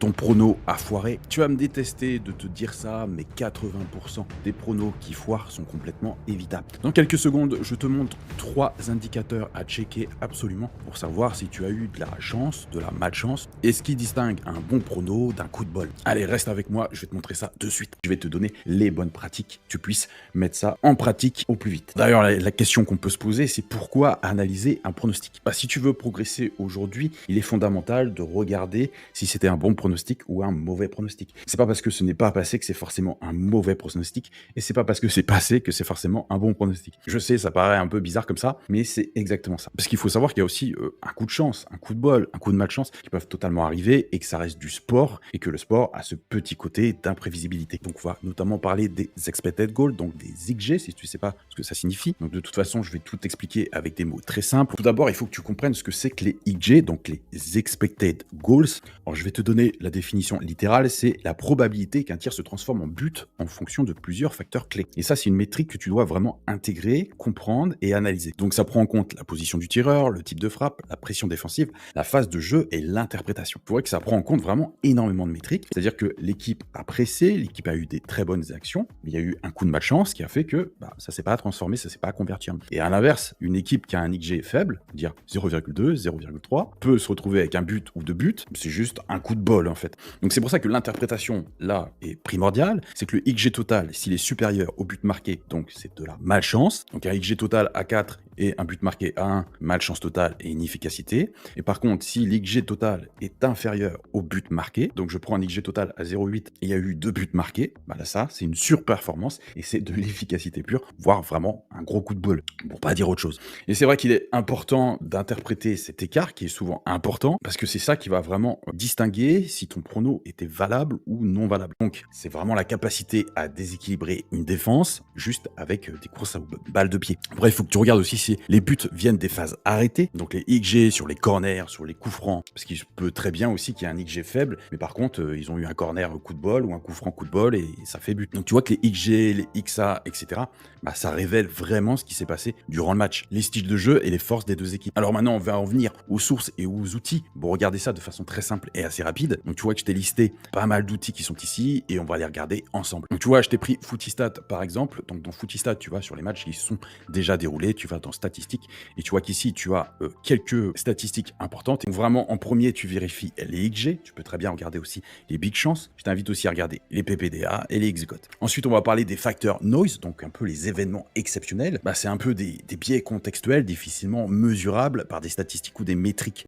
Ton prono a foiré. Tu vas me détester de te dire ça, mais 80% des pronos qui foirent sont complètement évitables. Dans quelques secondes, je te montre 3 indicateurs à checker absolument pour savoir si tu as eu de la chance, de la malchance, et ce qui distingue un bon prono d'un coup de bol. Allez, reste avec moi, je vais te montrer ça de suite. Je vais te donner les bonnes pratiques, tu puisses mettre ça en pratique au plus vite. D'ailleurs, la question qu'on peut se poser, c'est pourquoi analyser un pronostic? Si tu veux progresser aujourd'hui, il est fondamental de regarder si c'était un bon pronostic ou un mauvais pronostic. C'est pas parce que ce n'est pas passé que c'est forcément un mauvais pronostic, et c'est pas parce que c'est passé que c'est forcément un bon pronostic. Je sais, ça paraît un peu bizarre comme ça, mais c'est exactement ça. Parce qu'il faut savoir qu'il y a aussi un coup de chance, un coup de bol, un coup de malchance qui peuvent totalement arriver, et que ça reste du sport, et que le sport a ce petit côté d'imprévisibilité. Donc on va notamment parler des expected goals, donc des XG, si tu sais pas ce que ça signifie. Donc de toute façon, je vais tout expliquer avec des mots très simples. Tout d'abord, il faut que tu comprennes ce que c'est que les XG, donc les expected goals. Alors je vais te donner la définition littérale, c'est la probabilité qu'un tir se transforme en but en fonction de plusieurs facteurs clés. Et ça, c'est une métrique que tu dois vraiment intégrer, comprendre et analyser. Donc ça prend en compte la position du tireur, le type de frappe, la pression défensive, la phase de jeu et l'interprétation. Tu vois que ça prend en compte vraiment énormément de métriques, c'est-à-dire que l'équipe a pressé, l'équipe a eu des très bonnes actions, mais il y a eu un coup de malchance qui a fait que ça s'est pas transformé, ça s'est pas converti en but. Et à l'inverse, une équipe qui a un XG faible, dire 0,2, 0,3, peut se retrouver avec un but ou deux buts, c'est juste un coup de bol en fait. Donc c'est pour ça que l'interprétation là est primordiale, c'est que le XG total, s'il est supérieur au but marqué, donc c'est de la malchance, donc un XG total à 4 et un but marqué à 1, malchance totale et inefficacité. Et par contre, si l'XG total est inférieur au but marqué, donc je prends un XG total à 0,8 et il y a eu 2 buts marqués, là ça c'est une surperformance et c'est de l'efficacité pure, voire vraiment un gros coup de bol, pour pas dire autre chose. Et c'est vrai qu'il est important d'interpréter cet écart qui est souvent important, parce que c'est ça qui va vraiment distinguer si ton prono était valable ou non valable. Donc c'est vraiment la capacité à déséquilibrer une défense juste avec des courses à balles de pied. Après, il faut que tu regardes aussi si les buts viennent des phases arrêtées, donc les XG sur les corners, sur les coups francs, parce qu'il peut très bien aussi qu'il y ait un XG faible, mais par contre ils ont eu un corner coup de bol ou un coup franc coup de bol et ça fait but. Donc tu vois que les XG, les XA, etc., ça révèle vraiment ce qui s'est passé durant le match, les styles de jeu et les forces des deux équipes. Alors maintenant on va en venir aux sources et aux outils. Bon, regardez ça de façon très simple et assez rapide. Donc tu vois que je t'ai listé pas mal d'outils qui sont ici et on va les regarder ensemble. Donc tu vois, je t'ai pris Footistat par exemple. Donc dans Footistat, tu vas sur les matchs qui sont déjà déroulés, tu vas dans statistiques et tu vois qu'ici tu as quelques statistiques importantes. Donc vraiment en premier, tu vérifies les XG. Tu peux très bien regarder aussi les big chances. Je t'invite aussi à regarder les PPDA et les XGOT. Ensuite, on va parler des facteurs noise, donc un peu les événements exceptionnels. C'est un peu des biais contextuels difficilement mesurables par des statistiques ou des métriques.